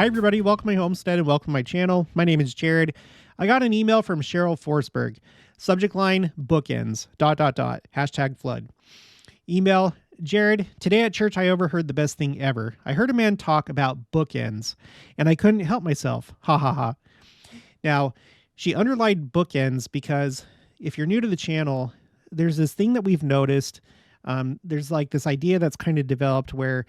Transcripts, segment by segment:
Hi, everybody. Welcome to my homestead and welcome to my channel. My name is Jared. I got an email from Cheryl Forsberg. Subject line, bookends, .. #flood. Email, Jared, today at church I overheard the best thing ever. I heard a man talk about bookends, and I couldn't help myself. Ha ha ha. Now, she underlined bookends because if you're new to the channel, there's this thing that we've noticed. There's like this idea that's kind of developed where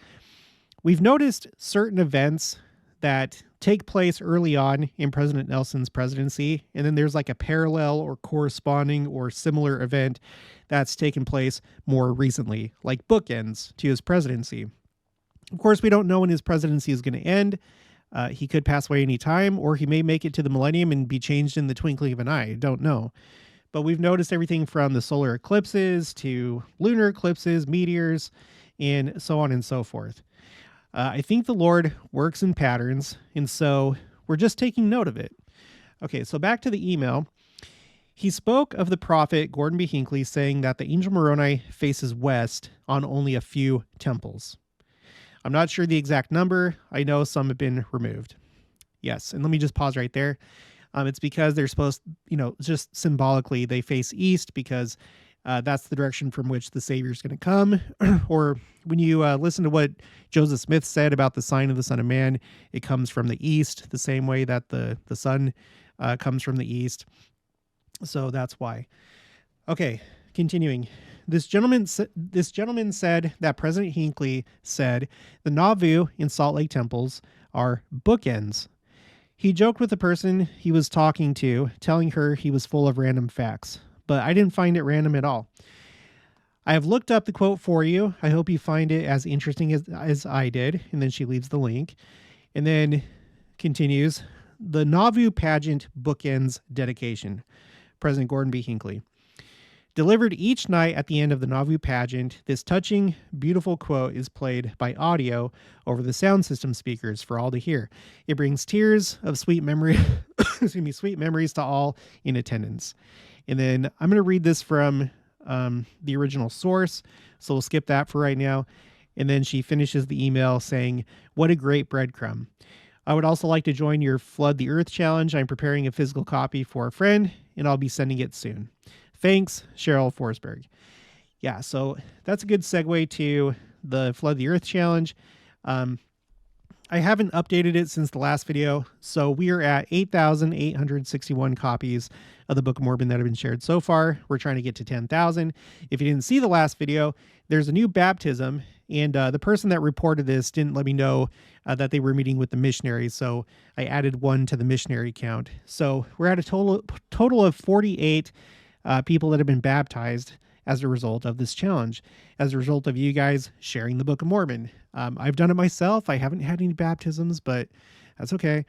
we've noticed certain events that take place early on in President Nelson's presidency, and then there's like a parallel or corresponding or similar event that's taken place more recently, like bookends to his presidency. Of course, we don't know when his presidency is going to end. He could pass away any time, or he may make it to the millennium and be changed in the twinkling of an eye. I don't know. But we've noticed everything from the solar eclipses to lunar eclipses, meteors, and so on and so forth. I think the Lord works in patterns, and so we're just taking note of it. Okay, so back to the email. He spoke of the prophet Gordon B. Hinckley saying that the angel Moroni faces west on only a few temples. I'm not sure the exact number. I know some have been removed. Yes, and let me just pause right there. It's because they're supposed, just symbolically, they face east because that's the direction from which the Savior is going to come. Or when you listen to what Joseph Smith said about the sign of the Son of Man, it comes from the east, the same way that the sun comes from the east. So that's why. Okay, continuing. This gentleman said that President Hinckley said the Nauvoo and Salt Lake temples are bookends. He joked with the person he was talking to, telling her he was full of random facts. But I didn't find it random at all. I have looked up the quote for you. I hope you find it as interesting as I did. And then she leaves the link. And then continues, the Nauvoo pageant bookends dedication. President Gordon B. Hinckley. Delivered each night at the end of the Nauvoo pageant, this touching, beautiful quote is played by audio over the sound system speakers for all to hear. It brings tears of sweet memory, sweet memories to all in attendance. And then I'm going to read this from the original source, so we'll skip that for right now. And then she finishes the email saying, what a great breadcrumb. I would also like to join your Flood the Earth challenge. I'm preparing a physical copy for a friend, and I'll be sending it soon. Thanks, Cheryl Forsberg. Yeah, so that's a good segue to the Flood the Earth challenge. I haven't updated it since the last video, so we are at 8,861 copies of the Book of Mormon that have been shared so far. We're trying to get to 10,000. If you didn't see the last video, there's a new baptism, and the person that reported this didn't let me know that they were meeting with the missionaries, so I added one to the missionary count. So we're at a total of 48 people that have been baptized as a result of this challenge, as a result of you guys sharing the Book of Mormon. I've done it myself. I haven't had any baptisms, but that's okay.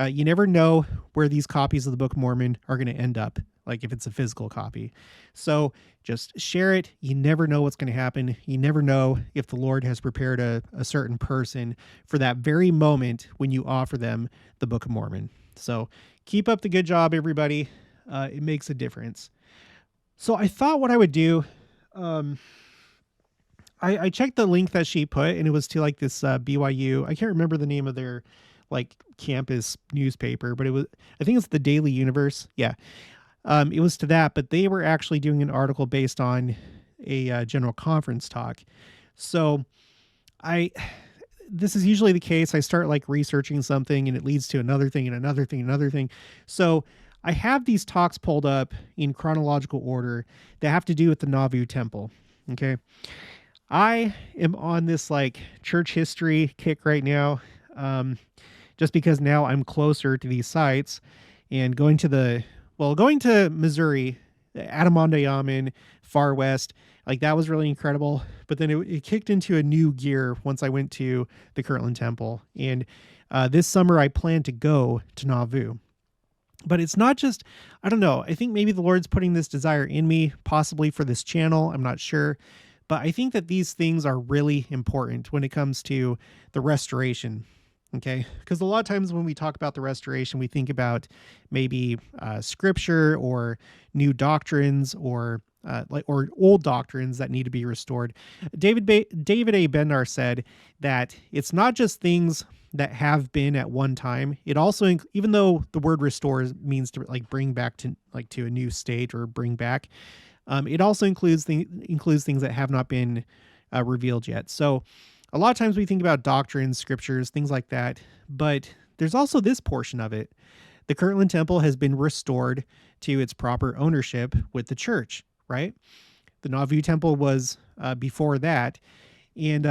You never know where these copies of the Book of Mormon are going to end up, like if it's a physical copy. So just share it. You never know what's going to happen. You never know if the Lord has prepared a certain person for that very moment when you offer them the Book of Mormon. So keep up the good job, everybody. It makes a difference. So I thought what I would do, I checked the link that she put, and it was to like this BYU. I can't remember the name of their like campus newspaper, but I think it's the Daily Universe. Yeah. It was to that, but they were actually doing an article based on a general conference talk. So this is usually the case. I start like researching something and it leads to another thing and another thing, and another thing. So I have these talks pulled up in chronological order that have to do with the Nauvoo temple. Okay. I am on this like church history kick right now. Just because now I'm closer to these sites and going to Missouri, Adamondayaman, far west, like that was really incredible. But then it kicked into a new gear once I went to the Kirtland Temple. And this summer I plan to go to Nauvoo. But it's not just, I don't know, I think maybe the Lord's putting this desire in me, possibly for this channel. I'm not sure. But I think that these things are really important when it comes to the restoration. Okay, because a lot of times when we talk about the restoration, we think about maybe scripture or new doctrines or or old doctrines that need to be restored. David A. Bednar said that it's not just things that have been at one time. It also, even though the word restore means to like bring back to like to a new state or bring back, it also includes things that have not been revealed yet. So a lot of times we think about doctrines, scriptures, things like that, but there's also this portion of it. The Kirtland Temple has been restored to its proper ownership with the church, right? The Nauvoo Temple was before that, and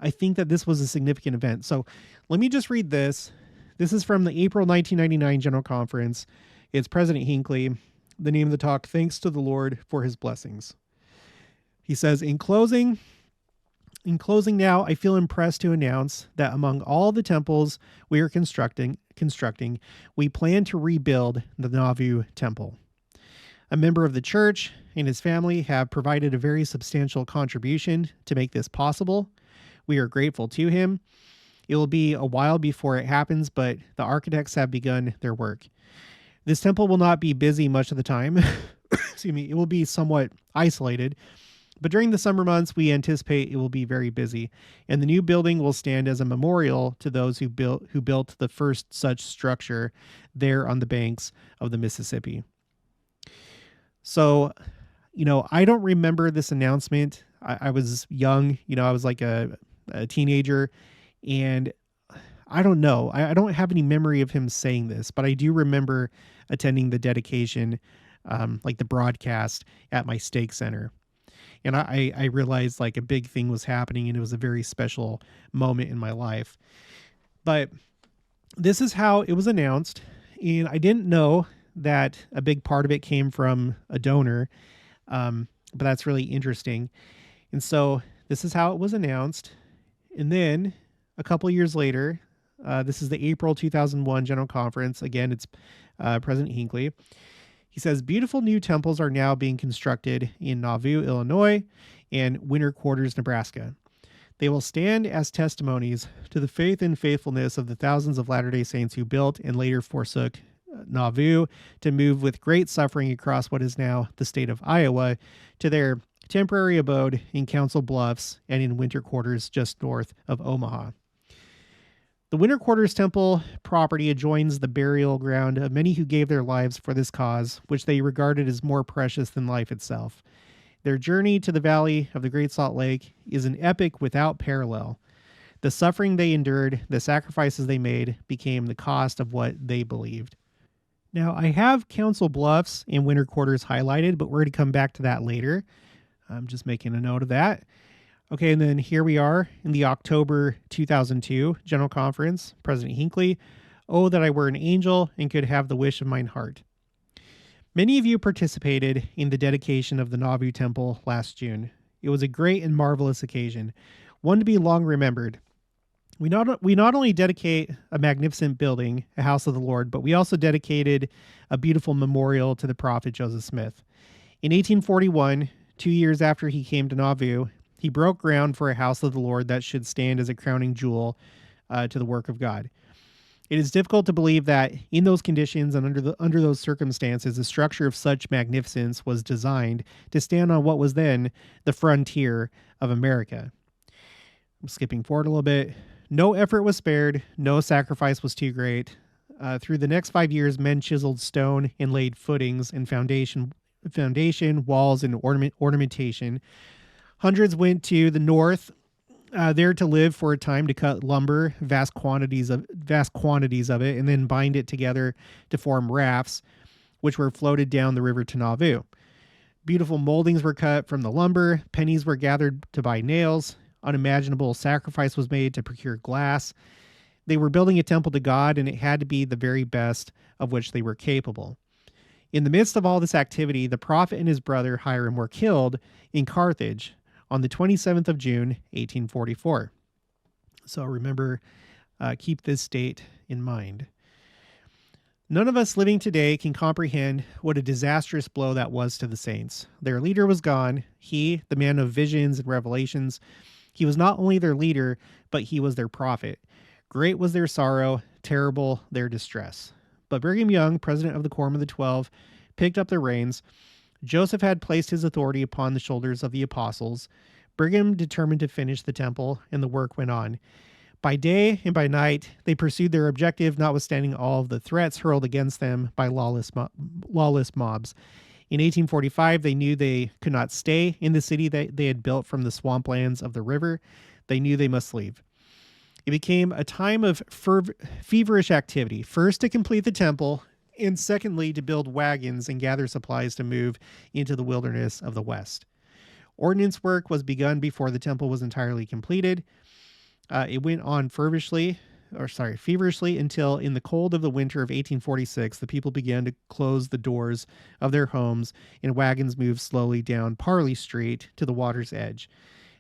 I think that this was a significant event. So let me just read this. This is from the April 1999 General Conference. It's President Hinckley. The name of the talk, Thanks to the Lord for His Blessings. He says, in closing now, I feel impressed to announce that among all the temples we are constructing, we plan to rebuild the Nauvoo Temple. A member of the church and his family have provided a very substantial contribution to make this possible. We are grateful to him. It will be a while before it happens, but the architects have begun their work. This temple will not be busy much of the time. Excuse me. It will be somewhat isolated, but during the summer months, we anticipate it will be very busy, and the new building will stand as a memorial to those who built the first such structure there on the banks of the Mississippi. So, I don't remember this announcement. I was young, I was like a teenager, and I don't know. I don't have any memory of him saying this, but I do remember attending the dedication, like the broadcast at my stake center. And I realized like a big thing was happening, and it was a very special moment in my life. But this is how it was announced. And I didn't know that a big part of it came from a donor. But that's really interesting. And so this is how it was announced. And then a couple years later, this is the April 2001 General Conference. Again, it's President Hinckley. He says, beautiful new temples are now being constructed in Nauvoo, Illinois, and Winter Quarters, Nebraska. They will stand as testimonies to the faith and faithfulness of the thousands of Latter-day Saints who built and later forsook Nauvoo to move with great suffering across what is now the state of Iowa to their temporary abode in Council Bluffs and in Winter Quarters just north of Omaha. The Winter Quarters Temple property adjoins the burial ground of many who gave their lives for this cause, which they regarded as more precious than life itself. Their journey to the valley of the Great Salt Lake is an epic without parallel. The suffering they endured, the sacrifices they made, became the cost of what they believed. Now, I have Council Bluffs and Winter Quarters highlighted, but we're going to come back to that later. I'm just making a note of that. Okay, and then here we are in the October 2002 General Conference. President Hinckley, oh, that I were an angel and could have the wish of mine heart. Many of you participated in the dedication of the Nauvoo Temple last June. It was a great and marvelous occasion, one to be long remembered. We not only dedicate a magnificent building, a house of the Lord, but we also dedicated a beautiful memorial to the prophet Joseph Smith. In 1841, 2 years after he came to Nauvoo, he broke ground for a house of the Lord that should stand as a crowning jewel to the work of God. It is difficult to believe that in those conditions and under those circumstances, a structure of such magnificence was designed to stand on what was then the frontier of America. I'm skipping forward a little bit. No effort was spared. No sacrifice was too great. Through the next 5 years, men chiseled stone and laid footings and foundation, walls, and ornamentation. Hundreds went to the north there to live for a time to cut lumber, vast quantities of it, and then bind it together to form rafts, which were floated down the river to Nauvoo. Beautiful moldings were cut from the lumber. Pennies were gathered to buy nails. Unimaginable sacrifice was made to procure glass. They were building a temple to God, and it had to be the very best of which they were capable. In the midst of all this activity, the prophet and his brother Hiram were killed in Carthage on the 27th of June, 1844. So remember, keep this date in mind. None of us living today can comprehend what a disastrous blow that was to the saints. Their leader was gone. He, the man of visions and revelations, he was not only their leader, but he was their prophet. Great was their sorrow, terrible their distress. But Brigham Young, president of the Quorum of the 12, picked up the reins. Joseph had placed his authority upon the shoulders of the apostles. Brigham determined to finish the temple, and the work went on. By day and by night, they pursued their objective, notwithstanding all of the threats hurled against them by lawless mobs. In 1845, they knew they could not stay in the city that they had built from the swamplands of the river. They knew they must leave. It became a time of feverish activity, first to complete the temple, and secondly to build wagons and gather supplies to move into the wilderness of the west. Ordnance work was begun before the temple was entirely completed. It went on feverishly until in the cold of the winter of 1846, the people began to close the doors of their homes and wagons moved slowly down Parley Street to the water's edge,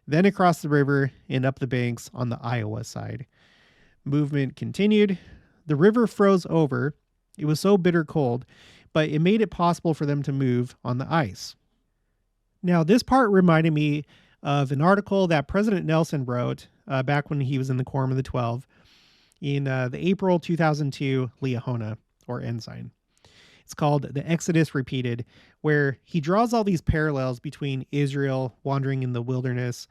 then across the river and up the banks on the Iowa side. Movement continued. The river froze over. It was so bitter cold, but it made it possible for them to move on the ice. Now, this part reminded me of an article that President Nelson wrote back when he was in the Quorum of the 12 in the April 2002 Liahona, or Ensign. It's called The Exodus Repeated, where he draws all these parallels between Israel wandering in the wilderness,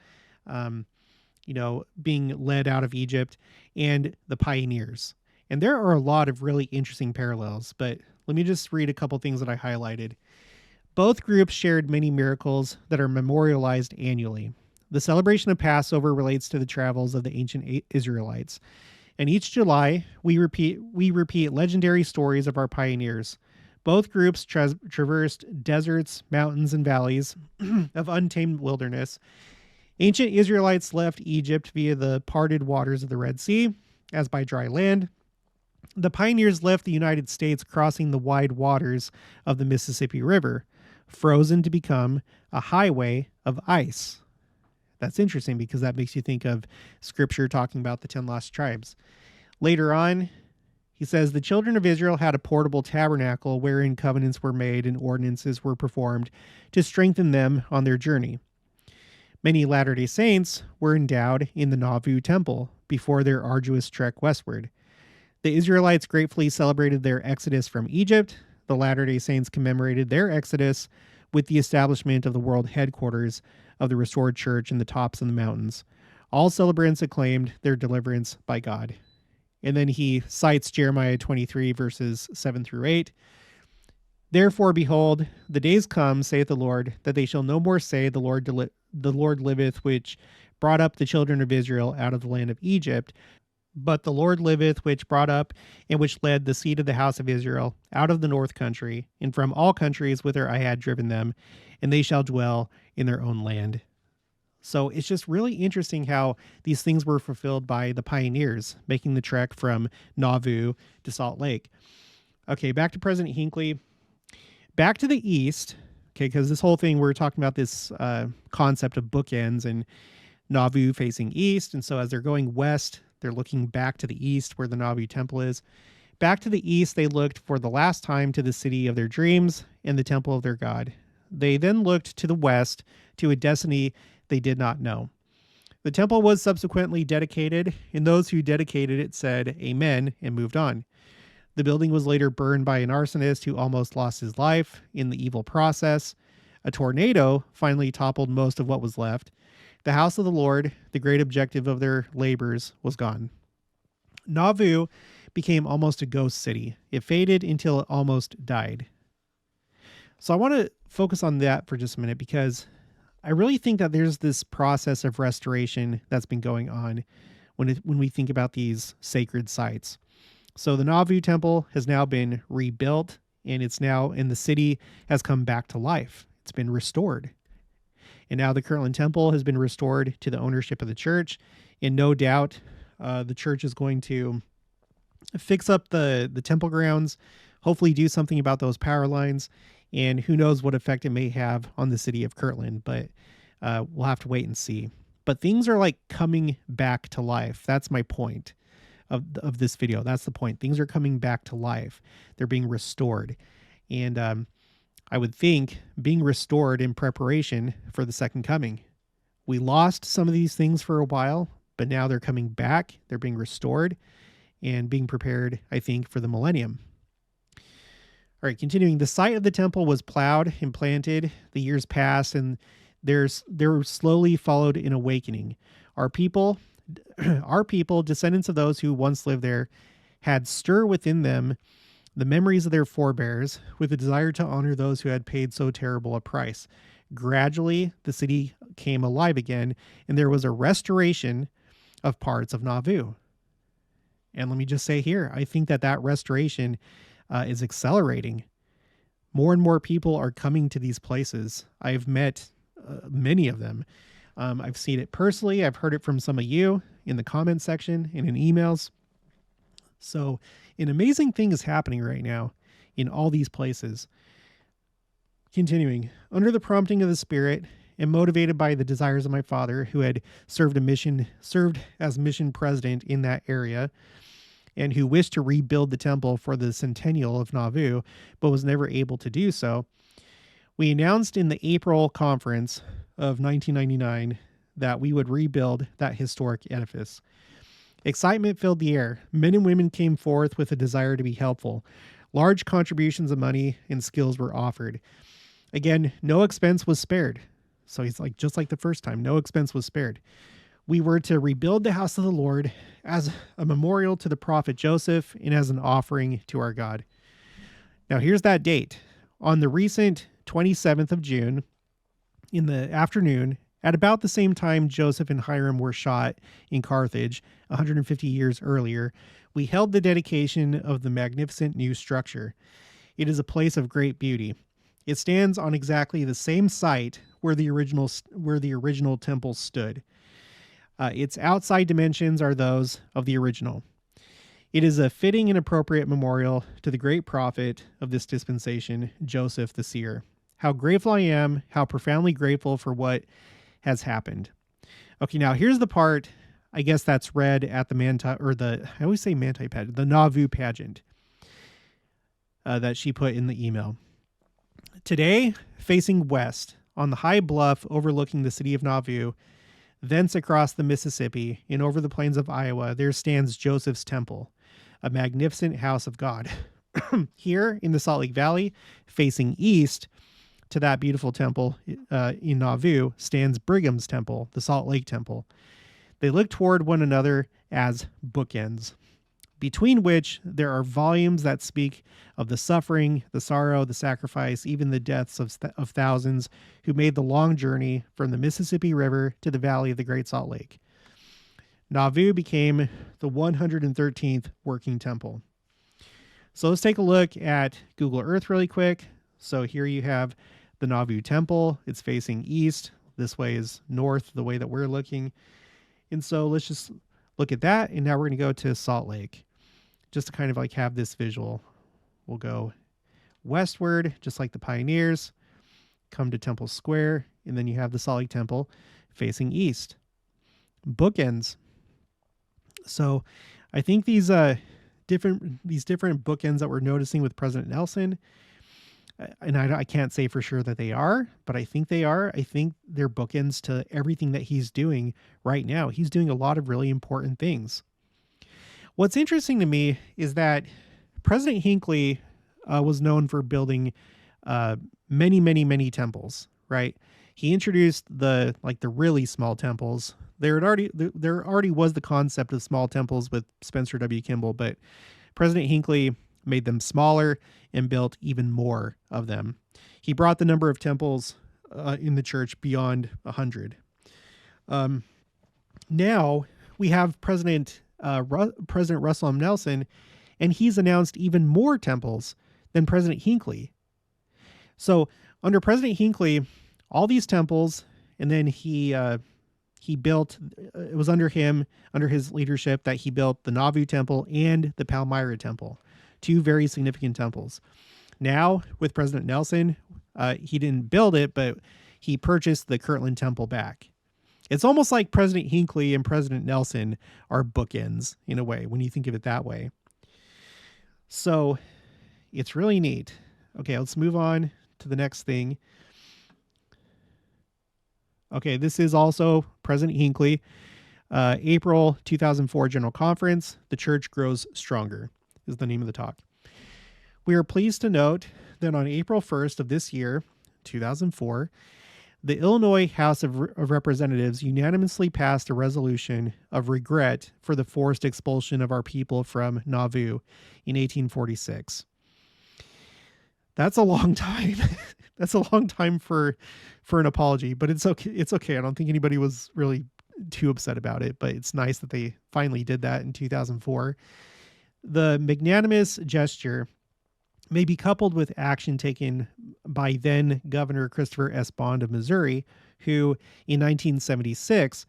being led out of Egypt, and the pioneers. And there are a lot of really interesting parallels, but let me just read a couple things that I highlighted. Both groups shared many miracles that are memorialized annually. The celebration of Passover relates to the travels of the ancient Israelites. And each July, we repeat legendary stories of our pioneers. Both groups traversed deserts, mountains, and valleys of untamed wilderness. Ancient Israelites left Egypt via the parted waters of the Red Sea, as by dry land. The pioneers left the United States crossing the wide waters of the Mississippi River, frozen to become a highway of ice. That's interesting because that makes you think of scripture talking about the 10 lost tribes. Later on, he says the children of Israel had a portable tabernacle wherein covenants were made and ordinances were performed to strengthen them on their journey. Many Latter-day Saints were endowed in the Nauvoo temple before their arduous trek westward. The Israelites gratefully celebrated their exodus from Egypt. The Latter-day Saints commemorated their exodus with the establishment of the world headquarters of the restored church in the tops of the mountains. All celebrants acclaimed their deliverance by God. And then he cites Jeremiah 23, verses 7 through 8. Therefore, behold, the days come, saith the Lord, that they shall no more say, the Lord liveth, which brought up the children of Israel out of the land of Egypt. But the Lord liveth, which brought up and which led the seed of the house of Israel out of the north country, and from all countries whither I had driven them, and they shall dwell in their own land. So it's just really interesting how these things were fulfilled by the pioneers, making the trek from Nauvoo to Salt Lake. Okay, back to President Hinckley. Back to the east, okay, because this whole thing, we're talking about this concept of bookends and Nauvoo facing east, and so as they're going west, they're looking back to the east where the Nauvoo temple is. Back to the east, they looked for the last time to the city of their dreams and the temple of their God. They then looked to the west to a destiny they did not know. The temple was subsequently dedicated, and those who dedicated it said amen and moved on. The building was later burned by an arsonist who almost lost his life in the evil process. A tornado finally toppled most of what was left. The house of the Lord, the great objective of their labors, was gone. Nauvoo became almost a ghost city. It faded until it almost died. So I want to focus on that for just a minute because I really think that there's this process of restoration that's been going on when we think about these sacred sites. So the Nauvoo temple has now been rebuilt, and the city has come back to life. It's been restored. And now the Kirtland Temple has been restored to the ownership of the church. And no doubt the church is going to fix up the temple grounds, hopefully do something about those power lines, and who knows what effect it may have on the city of Kirtland, but we'll have to wait and see. But things are like coming back to life. That's my point of this video. That's the point. Things are coming back to life. They're being restored. And I would think being restored in preparation for the second coming. We lost some of these things for a while, but now they're coming back. They're being restored and being prepared, I think, for the millennium. All right, continuing. The site of the temple was plowed and planted. The years passed, and there slowly followed an awakening. Our people, our people, descendants of those who once lived there, had stir within them the memories of their forebears with a desire to honor those who had paid so terrible a price. Gradually, the city came alive again, and there was a restoration of parts of Nauvoo. And let me just say here, I think that restoration is accelerating. More and more people are coming to these places. I've met many of them. I've seen it personally. I've heard it from some of you in the comment section and in emails. So an amazing thing is happening right now in all these places. Continuing, under the prompting of the Spirit and motivated by the desires of my father, who had served as mission president in that area, and who wished to rebuild the temple for the centennial of Nauvoo, but was never able to do so, we announced in the April conference of 1999 that we would rebuild that historic edifice. Excitement filled the air. Men and women came forth with a desire to be helpful. Large contributions of money and skills were offered. Again, no expense was spared. So he's like, just like the first time, no expense was spared. We were to rebuild the house of the Lord as a memorial to the prophet Joseph and as an offering to our God. Now here's that date. On the recent 27th of June, in the afternoon, at about the same time Joseph and Hiram were shot in Carthage 150 years earlier, we held the dedication of the magnificent new structure. It is a place of great beauty. It stands on exactly the same site where the original temple stood. Its outside dimensions are those of the original. It is a fitting and appropriate memorial to the great prophet of this dispensation, Joseph the seer. How grateful I am, how profoundly grateful for what has happened. Okay, now here's the part, I guess that's read at the I always say Manti pageant, the Nauvoo pageant that she put in the email. Today, facing west, on the high bluff overlooking the city of Nauvoo, thence across the Mississippi and over the plains of Iowa, there stands Joseph's Temple, a magnificent house of God. Here in the Salt Lake Valley, facing east to that beautiful temple in Nauvoo, stands Brigham's Temple, the Salt Lake Temple. They look toward one another as bookends, between which there are volumes that speak of the suffering, the sorrow, the sacrifice, even the deaths of thousands who made the long journey from the Mississippi River to the valley of the Great Salt Lake. Nauvoo became the 113th working temple. So let's take a look at Google Earth really quick. So here you have the Nauvoo Temple. It's facing east. This way is north, the way that we're looking. And so let's just look at that. And now we're going to go to Salt Lake, just to kind of like have this visual. We'll go westward, just like the pioneers, come to Temple Square, and then you have the Salt Lake Temple facing east. Bookends. So I think these different bookends that we're noticing with President Nelson, and I can't say for sure that they are, but I think they are. I think they're bookends to everything that he's doing right now. He's doing a lot of really important things. What's interesting to me is that President Hinckley was known for building many, many, many temples, right? He introduced the really small temples. There already was the concept of small temples with Spencer W. Kimball, but President Hinckley made them smaller and built even more of them. He brought the number of temples in the church beyond 100. Now we have President Russell M. Nelson, and he's announced even more temples than President Hinckley. So under President Hinckley, all these temples, and then he built, it was under his leadership that he built the Nauvoo Temple and the Palmyra Temple, two very significant temples. Now with President Nelson, he didn't build it, but he purchased the Kirtland Temple back. It's almost like President Hinckley and President Nelson are bookends in a way, when you think of it that way. So it's really neat. Okay, let's move on to the next thing. Okay, this is also President Hinckley. April 2004 General Conference, The Church Grows Stronger is the name of the talk. We are pleased to note that on April 1st of this year, 2004, the Illinois House of Representatives unanimously passed a resolution of regret for the forced expulsion of our people from Nauvoo in 1846. That's a long time. That's a long time for an apology, but it's okay. It's okay. I don't think anybody was really too upset about it, but it's nice that they finally did that in 2004. The magnanimous gesture may be coupled with action taken by then Governor Christopher S. Bond of Missouri, who in 1976,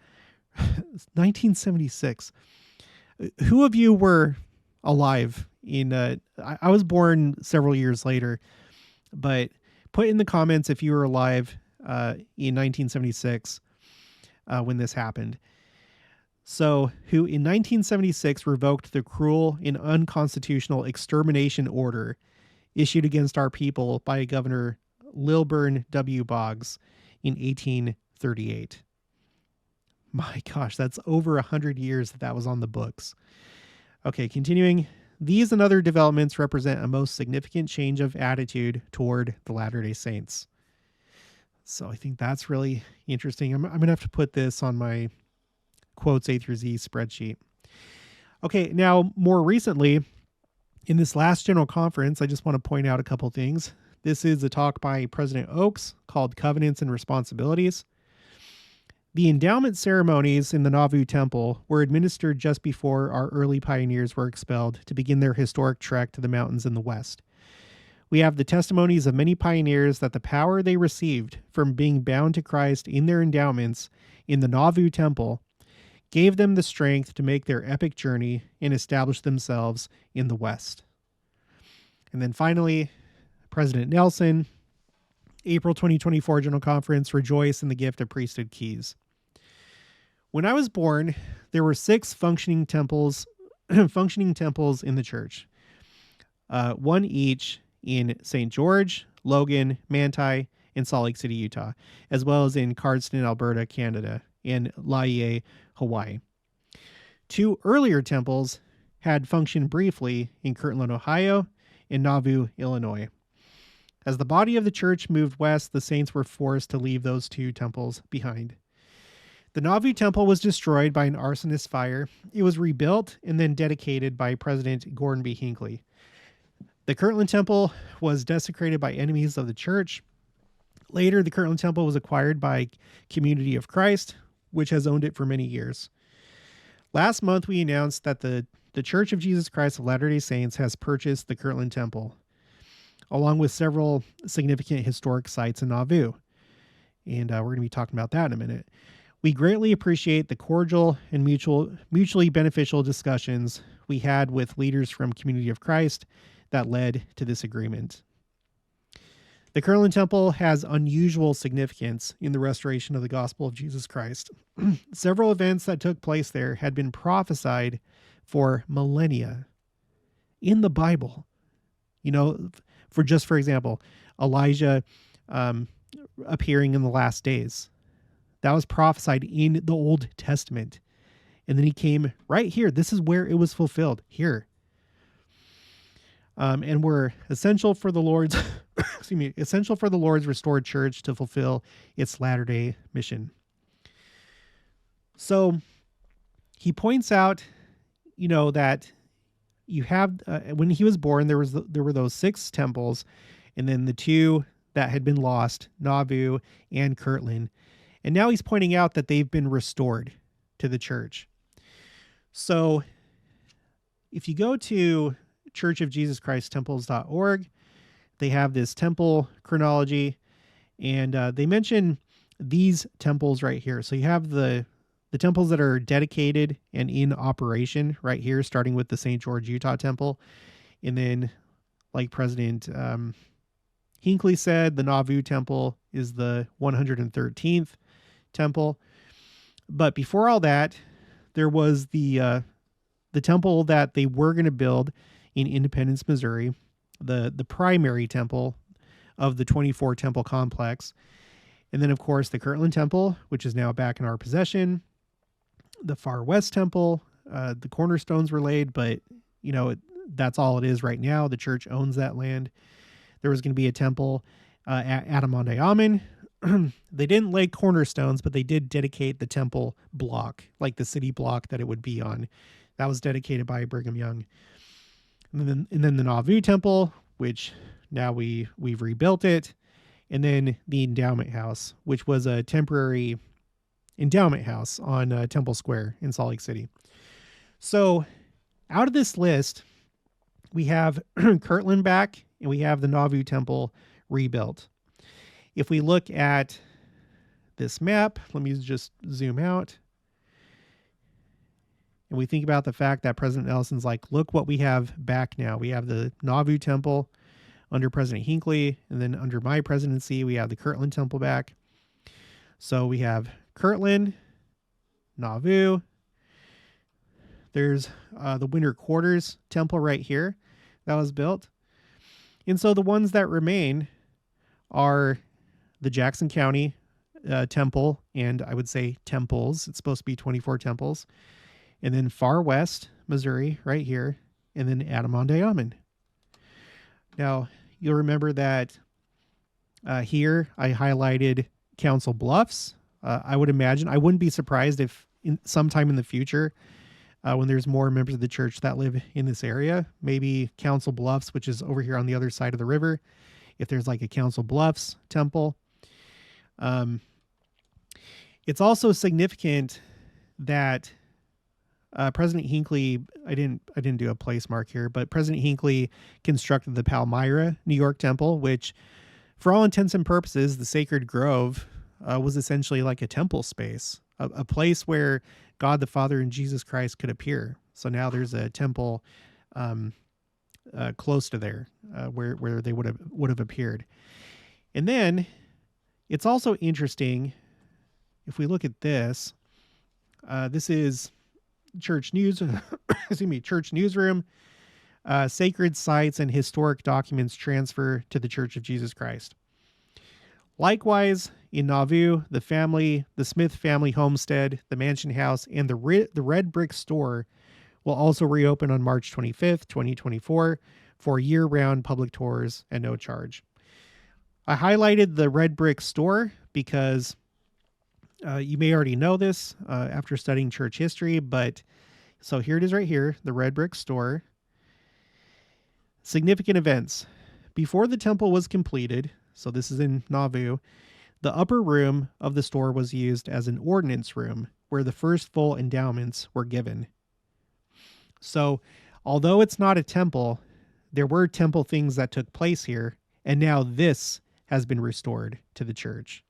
who of you were alive in, I was born several years later, but put in the comments if you were alive in 1976 when this happened. So, who in 1976 revoked the cruel and unconstitutional extermination order issued against our people by Governor Lilburn W. Boggs in 1838. My gosh, that's over 100 years that was on the books. Okay, continuing. These and other developments represent a most significant change of attitude toward the Latter-day Saints. So I think that's really interesting. I'm going to have to put this on my quotes A through Z spreadsheet. Okay, now more recently, in this last general conference, I just want to point out a couple things. This is a talk by President Oakes called Covenants and Responsibilities. The endowment ceremonies in the Nauvoo Temple were administered just before our early pioneers were expelled to begin their historic trek to the mountains in the west. We have the testimonies of many pioneers that the power they received from being bound to Christ in their endowments in the Nauvoo Temple gave them the strength to make their epic journey and establish themselves in the West. And then finally, President Nelson, April 2024 General Conference, rejoice in the gift of priesthood keys. When I was born, there were 6 functioning temples in the church, one each in St. George, Logan, Manti, and Salt Lake City, Utah, as well as in Cardston, Alberta, Canada, and Laie, Hawaii. 2 earlier temples had functioned briefly in Kirtland, Ohio, and Nauvoo, Illinois. As the body of the church moved west, the saints were forced to leave those 2 temples behind. The Nauvoo Temple was destroyed by an arsonist fire. It was rebuilt and then dedicated by President Gordon B. Hinckley. The Kirtland Temple was desecrated by enemies of the church. Later, the Kirtland Temple was acquired by Community of Christ, which has owned it for many years. Last month, we announced that the Church of Jesus Christ of Latter-day Saints has purchased the Kirtland Temple, along with several significant historic sites in Nauvoo. And we're going to be talking about that in a minute. We greatly appreciate the cordial and mutually beneficial discussions we had with leaders from Community of Christ that led to this agreement. The Kirtland Temple has unusual significance in the restoration of the gospel of Jesus Christ. Several events that took place there had been prophesied for millennia in the Bible. You know, for example, Elijah appearing in the last days. That was prophesied in the Old Testament. And then he came right here. This is where it was fulfilled, here. And were essential for the Lord's essential for the Lord's restored church to fulfill its latter-day mission. So he points out, you know, that you have when he was born, there were those 6 temples, and then the 2 that had been lost, Nauvoo and Kirtland. And now he's pointing out that they've been restored to the church. So if you go to churchofjesuschristtemples.org, they have this temple chronology, and they mention these temples right here. So you have the temples that are dedicated and in operation right here, starting with the St. George, Utah temple. And then, like President Hinckley said, the Nauvoo temple is the 113th temple. But before all that, there was the temple that they were going to build in Independence, Missouri, the primary temple of the 24 temple complex. And then, of course, the Kirtland Temple, which is now back in our possession. The Far West Temple, the cornerstones were laid, but, you know, that's all it is right now. The church owns that land. There was going to be a temple at Adamonde Amen. They didn't lay cornerstones, but they did dedicate the temple block, like the city block that it would be on. That was dedicated by Brigham Young. And then the Nauvoo Temple, which now we've rebuilt it. And then the Endowment House, which was a temporary endowment house on Temple Square in Salt Lake City. So out of this list, we have Kirtland back and we have the Nauvoo Temple rebuilt. If we look at this map, let me just zoom out. And we think about the fact that President Nelson's like, look what we have back now. We have the Nauvoo Temple under President Hinckley, and then under my presidency, we have the Kirtland Temple back. So we have Kirtland, Nauvoo. There's the Winter Quarters Temple right here that was built. And so the ones that remain are the Jackson County Temple, and I would say temples. It's supposed to be 24 temples. And then far west, Missouri, right here, and then Adamonde Amen. Now, you'll remember that here I highlighted Council Bluffs. I would imagine, I wouldn't be surprised if sometime in the future, when there's more members of the church that live in this area, maybe Council Bluffs, which is over here on the other side of the river, if there's like a Council Bluffs temple. It's also significant that President Hinckley, I didn't do a place mark here, but President Hinckley constructed the Palmyra, New York temple, which for all intents and purposes, the Sacred Grove was essentially like a temple space, a place where God the Father and Jesus Christ could appear. So now there's a temple close to there where they would have appeared. And then it's also interesting, if we look at this, this is church news, church newsroom, sacred sites and historic documents transfer to the Church of Jesus Christ. Likewise, in Nauvoo, the Smith family homestead, the mansion house, and the red brick store will also reopen on March 25th, 2024 for year-round public tours at no charge. I highlighted the red brick store because you may already know this after studying church history, but so here it is right here, the red brick store. Significant events. Before the temple was completed, so this is in Nauvoo, the upper room of the store was used as an ordinance room where the first full endowments were given. So although it's not a temple, there were temple things that took place here, and now this has been restored to the church.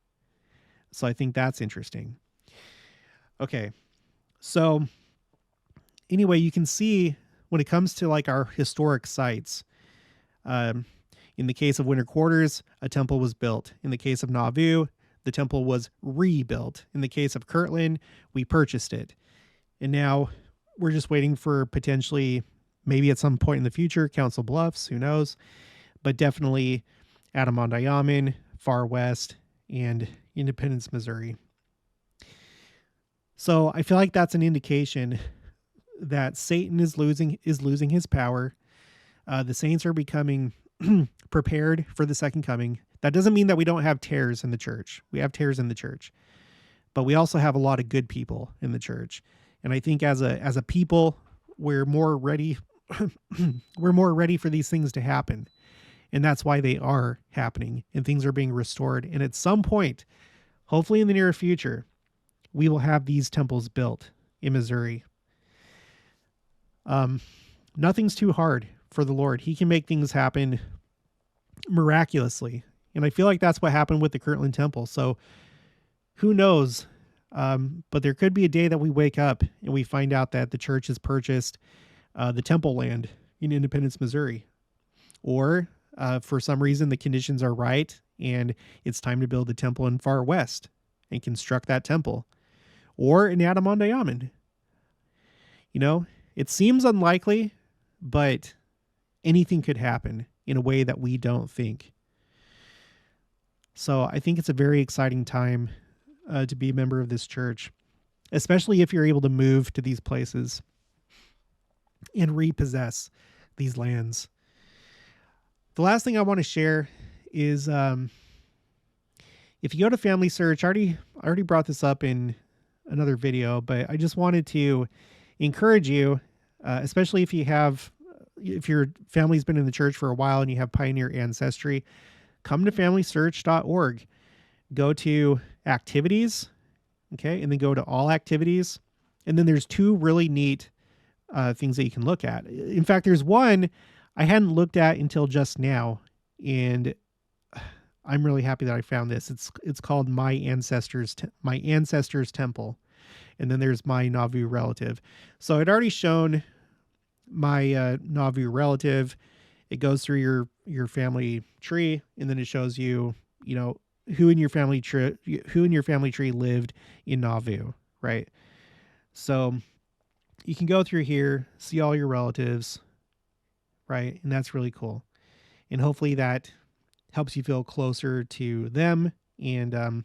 So I think that's interesting. Okay, so anyway, you can see when it comes to like our historic sites, in the case of Winter Quarters, a temple was built. In the case of Nauvoo, the temple was rebuilt. In the case of Kirtland, we purchased it. And now we're just waiting for potentially, maybe at some point in the future, Council Bluffs, who knows, but definitely Adamonde Amen, Far West, and Independence, Missouri. So I feel like that's an indication that Satan is losing his power. The saints are becoming prepared for the second coming. That doesn't mean that we don't have tares in the church. We have tares in the church, but we also have a lot of good people in the church. And I think as a people, we're more ready. We're more ready for these things to happen. And that's why they are happening and things are being restored. And at some point, hopefully in the near future, we will have these temples built in Missouri. Nothing's too hard for the Lord. He can make things happen miraculously. And I feel like that's what happened with the Kirtland Temple. So who knows? But there could be a day that we wake up and we find out that the church has purchased the temple land in Independence, Missouri. Or for some reason, the conditions are right and it's time to build a temple in Far West and construct that temple. Or in Adamonde Amen. You know, it seems unlikely, but anything could happen in a way that we don't think. So I think it's a very exciting time to be a member of this church, especially if you're able to move to these places and repossess these lands. The last thing I want to share is if you go to Family Search, I already brought this up in another video, but I just wanted to encourage you, especially if your family's been in the church for a while and you have pioneer ancestry, come to familysearch.org. Go to activities, okay, and then go to all activities. And then there's two really neat things that you can look at. In fact, there's one I hadn't looked at until just now, and I'm really happy that I found this. It's called My Ancestors Temple, and then there's My Nauvoo Relative. So I'd already shown my Nauvoo relative. It goes through your family tree, and then it shows you, who in your family tree lived in Nauvoo, right? So you can go through here, see all your relatives, right? And that's really cool. And hopefully that helps you feel closer to them, and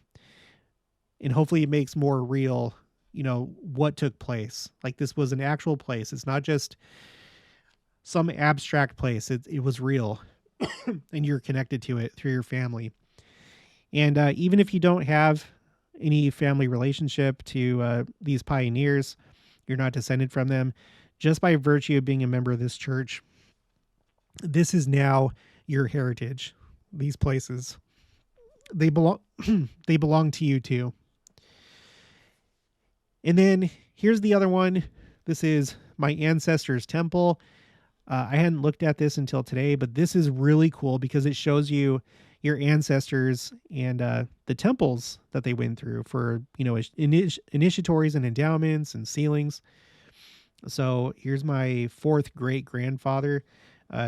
hopefully it makes more real, what took place. Like, this was an actual place. It's not just some abstract place. It was real, and you're connected to it through your family. And even if you don't have any family relationship to these pioneers, you're not descended from them, just by virtue of being a member of this church, this is now your heritage. These places, they belong to you too. And then here's the other one. This is My Ancestors Temple. I hadn't looked at this until today, but this is really cool because it shows you your ancestors and the temples that they went through for, initiatories and endowments and sealings. So here's my fourth great grandfather,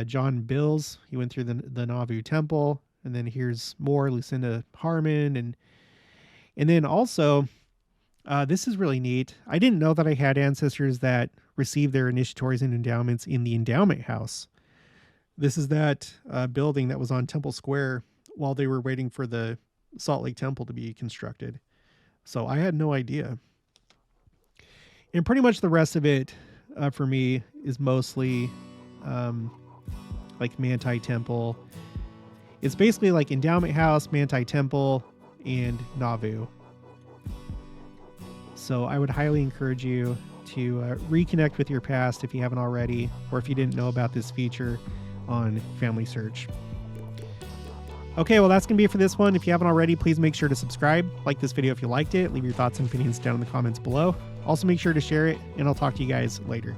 John Bills. He went through the Nauvoo Temple. And then here's more, Lucinda Harmon. And then also, this is really neat. I didn't know that I had ancestors that received their initiatories and endowments in the endowment house. This is that building that was on Temple Square while they were waiting for the Salt Lake Temple to be constructed. So I had no idea. And pretty much the rest of it for me is mostly like Manti Temple. It's basically like Endowment House, Manti Temple, and Nauvoo. So I would highly encourage you to reconnect with your past if you haven't already, or if you didn't know about this feature on Family Search. Okay, well, that's going to be it for this one. If you haven't already, please make sure to subscribe, like this video if you liked it, leave your thoughts and opinions down in the comments below. Also, make sure to share it, and I'll talk to you guys later.